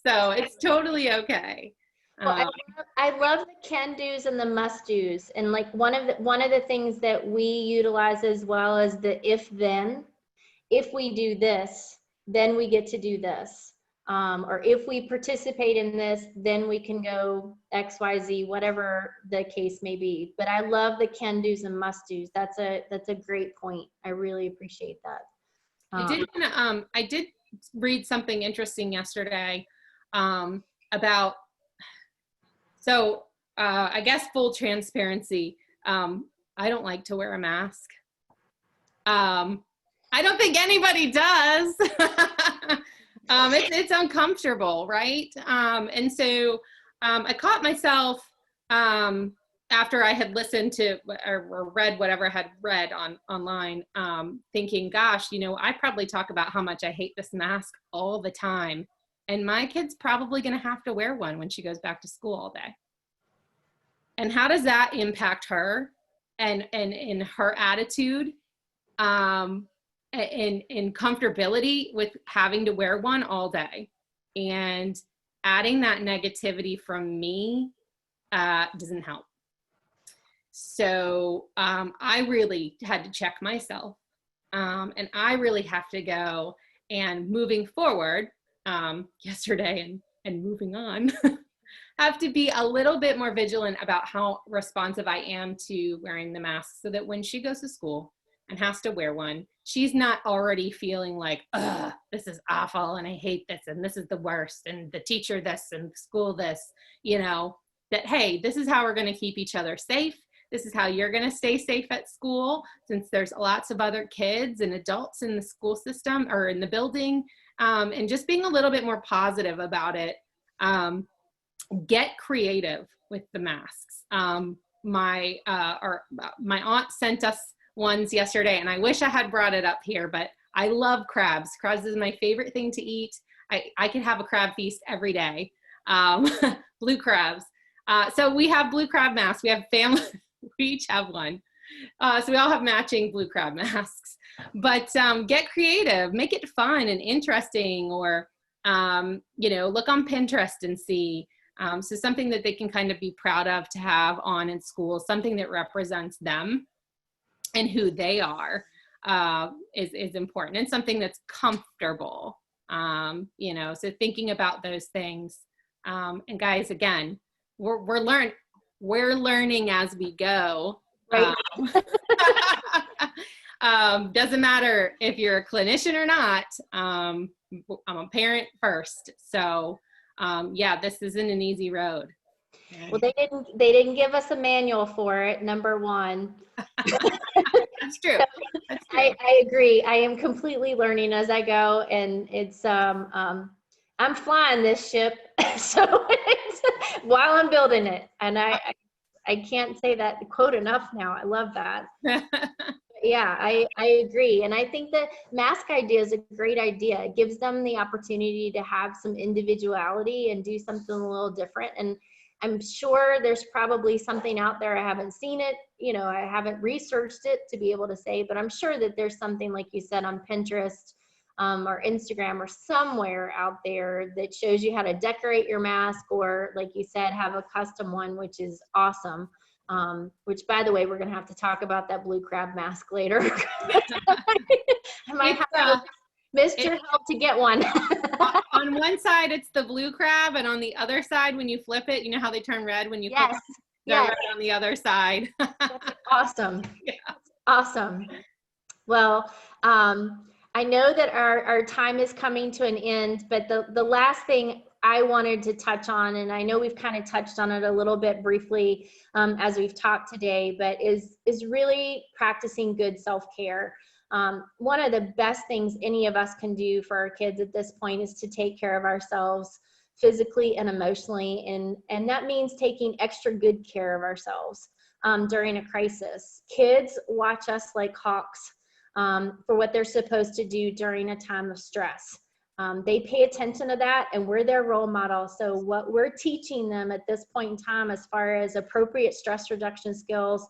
Speaker 3: So it's totally okay.
Speaker 2: Well, I love the can-dos and the must-dos, and like one of the things that we utilize as well is the if-then. If we do this, then we get to do this. or if we participate in this, then we can go X, Y, Z, whatever the case may be. But I love the can do's and must do's. That's a great point. I really appreciate that.
Speaker 3: I did read something interesting yesterday about, so I guess full transparency, I don't like to wear a mask. I don't think anybody does. It's uncomfortable, right? And so I caught myself after I had listened to or read whatever I had read online, thinking, gosh, you know, I probably talk about how much I hate this mask all the time. And my kid's probably going to have to wear one when she goes back to school all day. And how does that impact her and in her attitude, in comfortability with having to wear one all day? And adding that negativity from me doesn't help. So I really had to check myself, and I really have to go and moving forward, yesterday and moving on, have to be a little bit more vigilant about how responsive I am to wearing the mask, so that when she goes to school and has to wear one, she's not already feeling like, ugh, this is awful and I hate this and this is the worst and the teacher this and school this, you know, that, hey, this is how we're going to keep each other safe. This is how you're going to stay safe at school, since there's lots of other kids and adults in the school system or in the building, and just being a little bit more positive about it. Get creative with the masks. My aunt sent us ones yesterday, and I wish I had brought it up here, but I love crabs. Crabs is my favorite thing to eat. I could have a crab feast every day. Blue crabs. So we have blue crab masks. We have family. We each have one. So we all have matching blue crab masks. But get creative. Make it fun and interesting, or you know, look on Pinterest and see. So something that they can kind of be proud of to have on in school, something that represents them and who they are, is important, and something that's comfortable. You know, so thinking about those things. And guys, again, we're learning as we go.
Speaker 2: Right.
Speaker 3: Doesn't matter if you're a clinician or not. I'm a parent first, so yeah, this isn't an easy road.
Speaker 2: Well, they didn't give us a manual for it, number one.
Speaker 3: That's true. That's true.
Speaker 2: I agree. I am completely learning as I go, and it's I'm flying this ship, so while I'm building it, and I can't say that quote enough now. I love that. Yeah, I agree. And I think the mask idea is a great idea. It gives them the opportunity to have some individuality and do something a little different. And I'm sure there's probably something out there. I haven't seen it, you know, I haven't researched it to be able to say, but I'm sure that there's something, like you said, on Pinterest or Instagram or somewhere out there that shows you how to decorate your mask, or like you said, have a custom one, which is awesome. Which, by the way, we're going to have to talk about that blue crab mask later. I might have to Mr. Help to get one.
Speaker 3: On one side, it's the blue crab, and on the other side, when you flip it, you know how they turn red when you flip it? They're red on the other side.
Speaker 2: Awesome.
Speaker 3: Yeah.
Speaker 2: Awesome. Well, I know that our time is coming to an end, but the last thing I wanted to touch on, and I know we've kind of touched on it a little bit briefly as we've talked today, but is really practicing good self-care. One of the best things any of us can do for our kids at this point is to take care of ourselves physically and emotionally, and that means taking extra good care of ourselves during a crisis. Kids watch us like hawks for what they're supposed to do during a time of stress. They pay attention to that, and we're their role model. So what we're teaching them at this point in time, as far as appropriate stress reduction skills,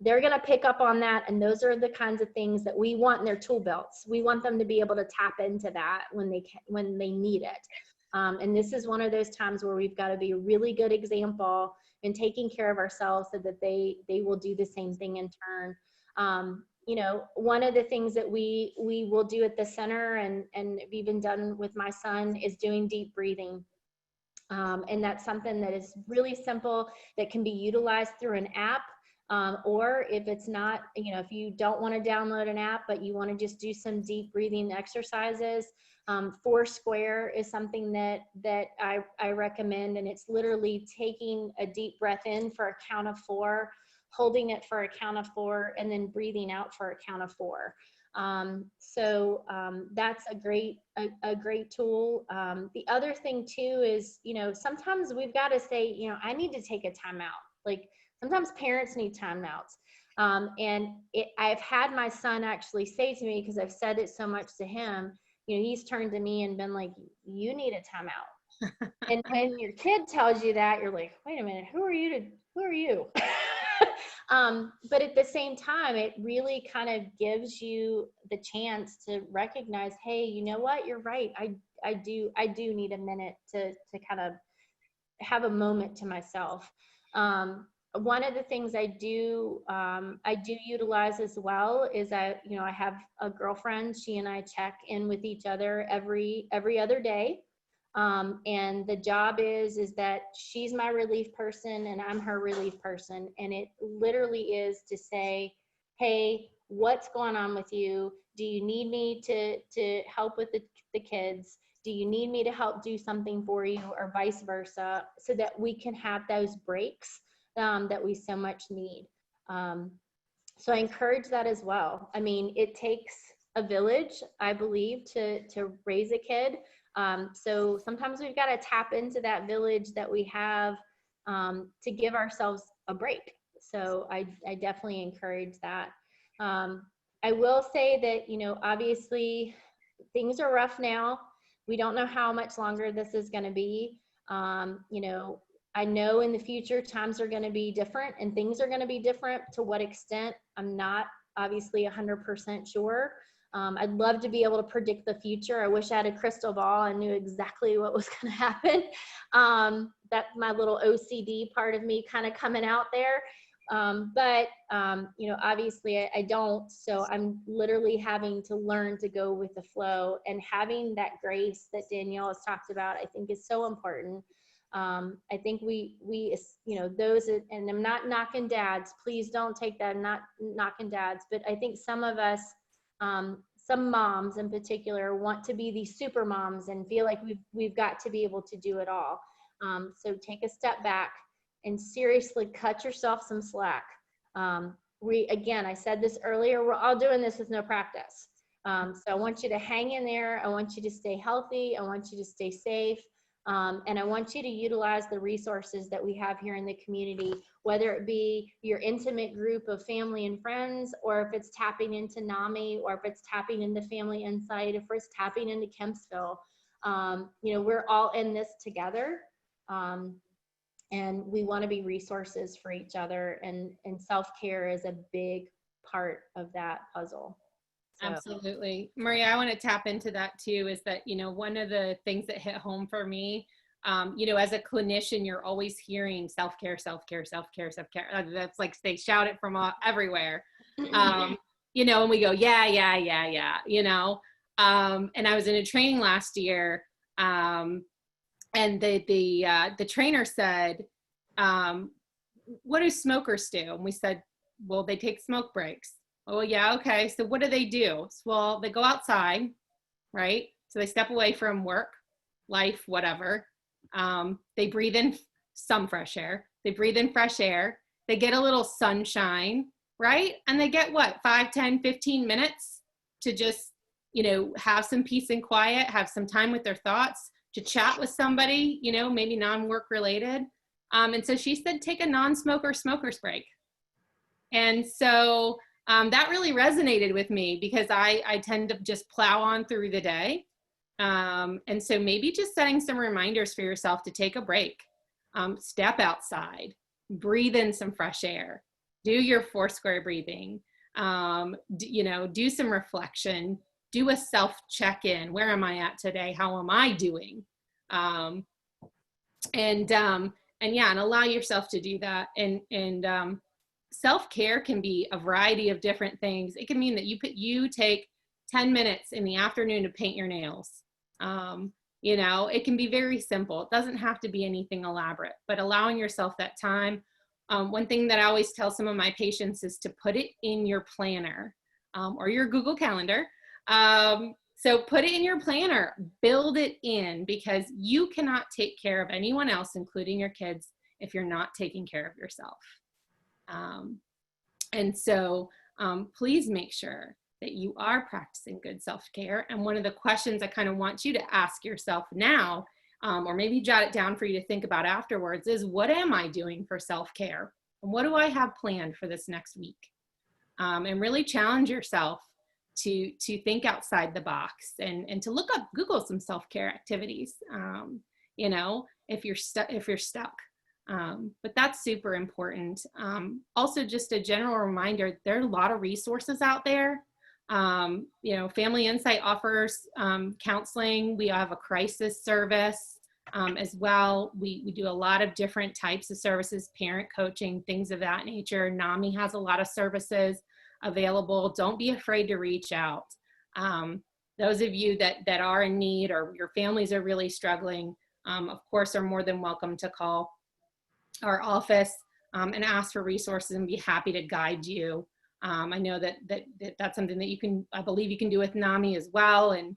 Speaker 2: they're going to pick up on that. And those are the kinds of things that we want in their tool belts. We want them to be able to tap into that when they need it. And this is one of those times where we've got to be a really good example in taking care of ourselves, so that they will do the same thing in turn. you know, one of the things that we will do at the center and have even done with my son is doing deep breathing. And that's something that is really simple that can be utilized through an app. Or if it's not, you know, if you don't want to download an app, but you want to just do some deep breathing exercises, Foursquare is something that I recommend. And it's literally taking a deep breath in for a count of 4, holding it for a count of 4, and then breathing out for a count of 4. That's a great tool. The other thing too is, you know, sometimes we've got to say, you know, I need to take a timeout. Like sometimes parents need timeouts. I've had my son actually say to me, because I've said it so much to him, you know, he's turned to me and been like, you need a timeout. And when your kid tells you that, you're like, wait a minute, who are you? But at the same time, it really kind of gives you the chance to recognize, hey, you know what, you're right. I do need a minute to kind of have a moment to myself. One of the things I do utilize as well is I have a girlfriend. She and I check in with each other every other day. And the job is that she's my relief person and I'm her relief person. And it literally is to say, hey, what's going on with you? Do you need me to help with the kids? Do you need me to help do something for you, or vice versa, so that we can have those breaks that we so much need. So I encourage that as well. I mean, it takes a village, I believe, to raise a kid. So sometimes we've got to tap into that village that we have to give ourselves a break. So I definitely encourage that. I will say that, you know, obviously things are rough now. We don't know how much longer this is going to be. You know, I know in the future times are going to be different and things are going to be different. To what extent, I'm not obviously 100% sure. I'd love to be able to predict the future. I wish I had a crystal ball and knew exactly what was going to happen. That's my little OCD part of me kind of coming out there. But you know, obviously I don't. So I'm literally having to learn to go with the flow, and having that grace that Danielle has talked about, I think is so important. I think we, you know, those, and I'm not knocking dads, please don't take that, I'm not knocking dads, but I think some of us, some moms in particular, want to be these super moms and feel like we've got to be able to do it all. So take a step back and seriously cut yourself some slack. Again, I said this earlier, we're all doing this with no practice. So I want you to hang in there. I want you to stay healthy. I want you to stay safe. And I want you to utilize the resources that we have here in the community, whether it be your intimate group of family and friends, or if it's tapping into NAMI, or if it's tapping into Family Insight, if it's tapping into Kempsville. You know, we're all in this together. And we want to be resources for each other, and self-care is a big part of that puzzle. So.
Speaker 3: Absolutely. Maria, I want to tap into that too, is that, you know, one of the things that hit home for me, you know, as a clinician, you're always hearing self-care, self-care, self-care, self-care. That's like, they shout it from everywhere, you know, and we go, yeah, you know. And I was in a training last year, and the trainer said, what do smokers do? And we said, well, they take smoke breaks. Oh yeah, okay. So what do they do? Well, they go outside, right? So they step away from work, life, whatever. They breathe in some fresh air. They breathe in fresh air. They get a little sunshine, right? And they get what, 5, 10, 15 minutes to just, you know, have some peace and quiet, have some time with their thoughts, to chat with somebody, you know, maybe non-work related. And so she said, take a non-smoker smoker's break. And so that really resonated with me, because I tend to just plow on through the day. And so maybe just setting some reminders for yourself to take a break, step outside, breathe in some fresh air, do your Foursquare breathing, you know, do some reflection, do a self check-in. Where am I at today? How am I doing? And yeah, and allow yourself to do that. And self-care can be a variety of different things. It can mean that you take 10 minutes in the afternoon to paint your nails. You know, it can be very simple. It doesn't have to be anything elaborate, but allowing yourself that time. One thing that I always tell some of my patients is to put it in your planner or your Google Calendar. So put it in your planner, build it in, because you cannot take care of anyone else, including your kids, if you're not taking care of yourself. And so please make sure that you are practicing good self-care. And one of the questions I kind of want you to ask yourself now, or maybe jot it down for you to think about afterwards, is what am I doing for self-care? And what do I have planned for this next week? And really challenge yourself to think outside the box and to Google some self-care activities, you know, if you're stuck. But that's super important. Also, just a general reminder, there are a lot of resources out there. You know, Family Insight offers counseling. We have a crisis service as well. We do a lot of different types of services, parent coaching, things of that nature. NAMI has a lot of services available. Don't be afraid to reach out. Those of you that are in need or your families are really struggling, of course, are more than welcome to call our office and ask for resources and be happy to guide you. I know that's something that I believe you can do with NAMI as well. And,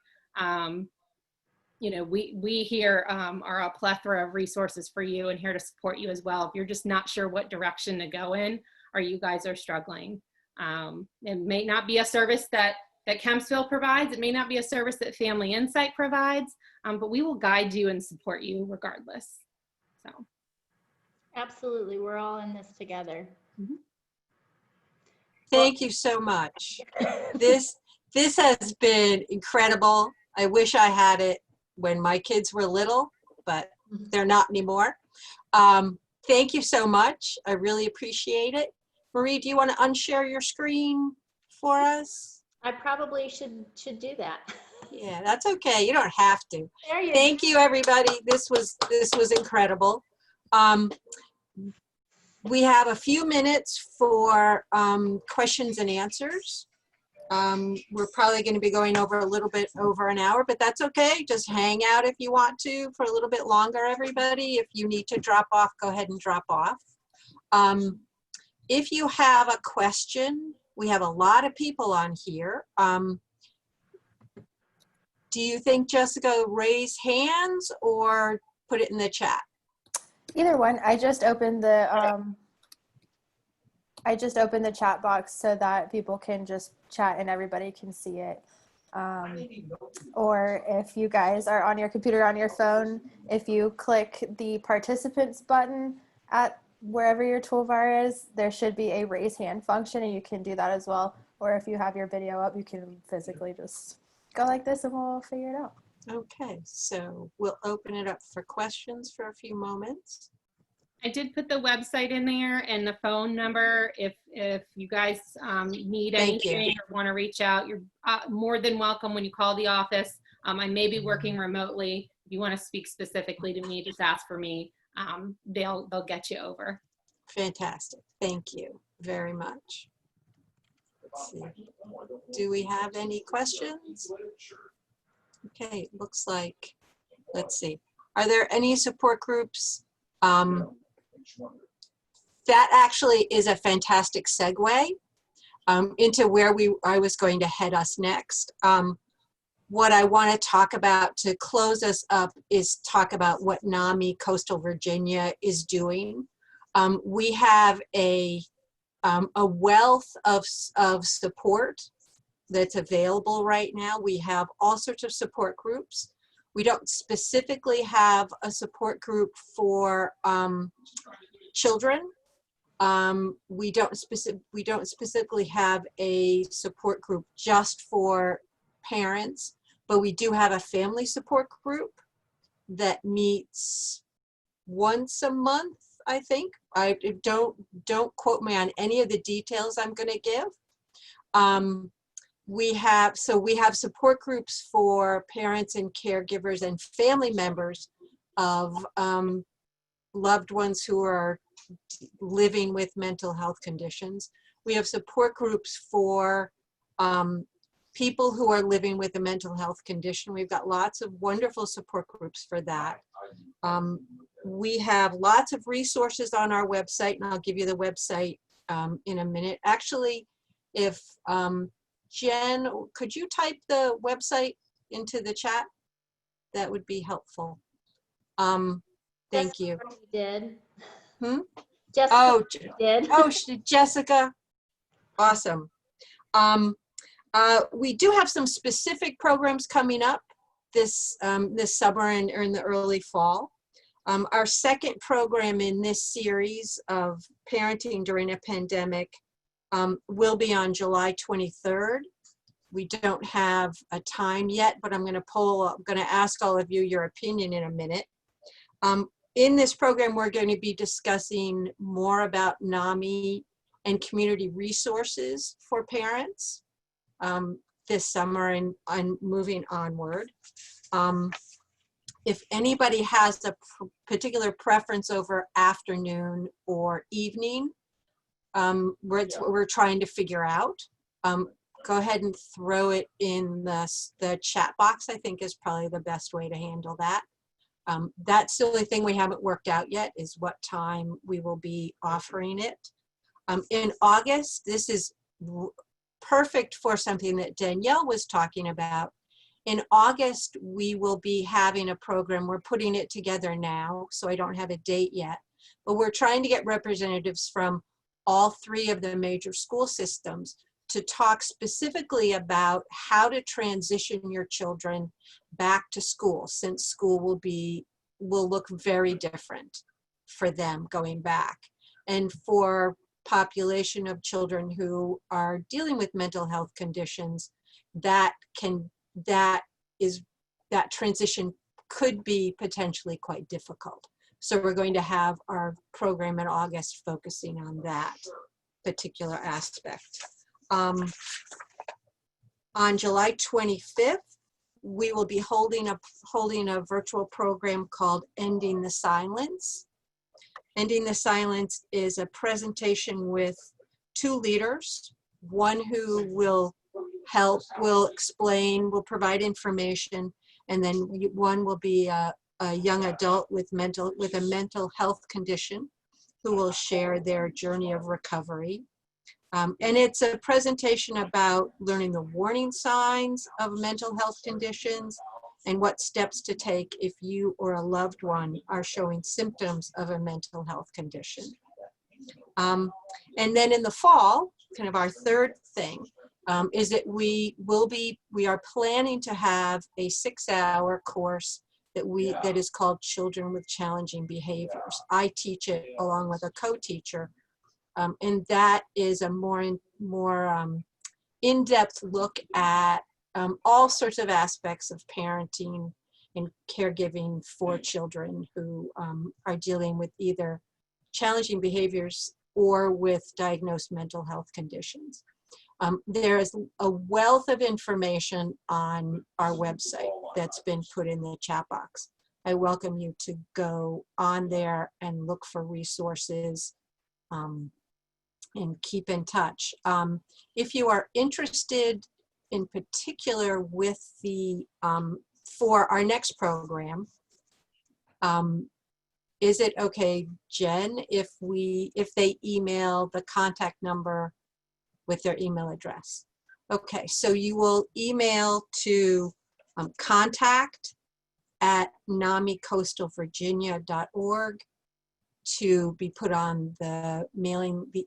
Speaker 3: you know, we here are a plethora of resources for you and here to support you as well. If you're just not sure what direction to go in, or you guys are struggling. It may not be a service that Kempsville provides. It may not be a service that Family Insight provides, but we will guide you and support you regardless. So.
Speaker 2: Absolutely. We're all in this together.
Speaker 3: Mm-hmm.
Speaker 1: Thank you so much. This has been incredible. I wish I had it when my kids were little, but they're not anymore. Thank you so much. I really appreciate it. Marie, do you want to unshare your screen for us?
Speaker 2: I probably should do that.
Speaker 1: Yeah, that's okay. You don't have to.
Speaker 2: There you
Speaker 1: Thank you, everybody. This was incredible. We have a few minutes for questions and answers. We're probably going to be going over a little bit over an hour, but that's okay. Just hang out if you want to for a little bit longer, everybody. If you need to drop off, go ahead and drop off. If you have a question, we have a lot of people on here. Do you think, Jessica, raise hands or put it in the chat?
Speaker 4: Either one. I just opened the chat box so that people can just chat and everybody can see it. Or if you guys are on your computer, on your phone, if you click the participants button at wherever your toolbar is, there should be a raise hand function and you can do that as well. Or if you have your video up, you can physically just go like this and we'll figure it out.
Speaker 1: Okay, so we'll open it up for questions for a few moments.
Speaker 3: I did put the website in there and the phone number. If you guys need anything or want to reach out, you're more than welcome when you call the office. I may be working remotely. If you want to speak specifically to me, just ask for me. They'll get you over.
Speaker 1: Fantastic. Thank you very much. Let's see. Do we have any questions? Okay, it looks like, let's see. Are there any support groups? That actually is a fantastic segue into where I was going to head us next. What I want to talk about to close us up is talk about what NAMI Coastal Virginia is doing. We have a wealth of support that's available right now. We have all sorts of support groups. We don't specifically have a support group for children. We don't specifically have a support group just for parents, but we do have a family support group that meets once a month, I think. I don't quote me on any of the details I'm going to give. We have support groups for parents and caregivers and family members of loved ones who are living with mental health conditions. We have support groups for people who are living with a mental health condition. We've got lots of wonderful support groups for that. We have lots of resources on our website, and I'll give you the website in a minute. Actually, if Jen, could you type the website into the chat? That would be helpful. Thank you.
Speaker 2: Did.
Speaker 1: Hmm?
Speaker 2: Jessica did.
Speaker 1: Jessica, awesome. We do have some specific programs coming up this summer and or in the early fall. Our second program in this series of parenting during a pandemic will be on July 23rd. We don't have a time yet, but I'm going to ask all of you your opinion in a minute. In this program, we're going to be discussing more about NAMI and community resources for parents this summer and moving onward. If anybody has a particular preference over afternoon or evening, we're trying to figure out. Go ahead and throw it in the chat box, I think is probably the best way to handle that. That's the only thing we haven't worked out yet is what time we will be offering it. In August, this is perfect for something that Denielle was talking about. In August, we will be having a program. We're putting it together now, so I don't have a date yet. But we're trying to get representatives from all three of the major school systems to talk specifically about how to transition your children back to school, since school will look very different for them going back. And for population of children who are dealing with mental health conditions, that transition could be potentially quite difficult. So we're going to have our program in August focusing on that particular aspect. On July 25th, we will be holding a virtual program called Ending the Silence. Ending the Silence is a presentation with two leaders, one who will explain, will provide information, and then one will be a young adult with a mental health condition who will share their journey of recovery. And it's a presentation about learning the warning signs of mental health conditions and what steps to take if you or a loved one are showing symptoms of a mental health condition. And then in the fall, kind of our third thing, is that we are planning to have a 6-hour course that is called Children with Challenging Behaviors. I teach it along with a co-teacher. And that is a more in-depth look at all sorts of aspects of parenting and caregiving for children who are dealing with either challenging behaviors or with diagnosed mental health conditions. There is a wealth of information on our website that's been put in the chat box. I welcome you to go on there and look for resources and keep in touch. If you are interested in particular with for our next program, is it okay, Jen, if they email the contact number with their email address? Okay, so you will email to contact@namicoastalvirginia.org to be put on the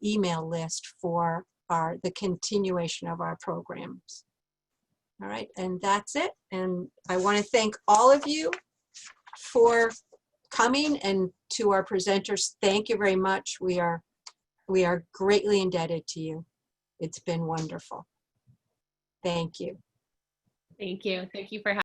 Speaker 1: email list for the continuation of our programs. All right, and that's it. And I want to thank all of you for coming, and to our presenters, thank you very much. We are greatly indebted to you. It's been wonderful. Thank you.
Speaker 3: Thank you. Thank you for having me.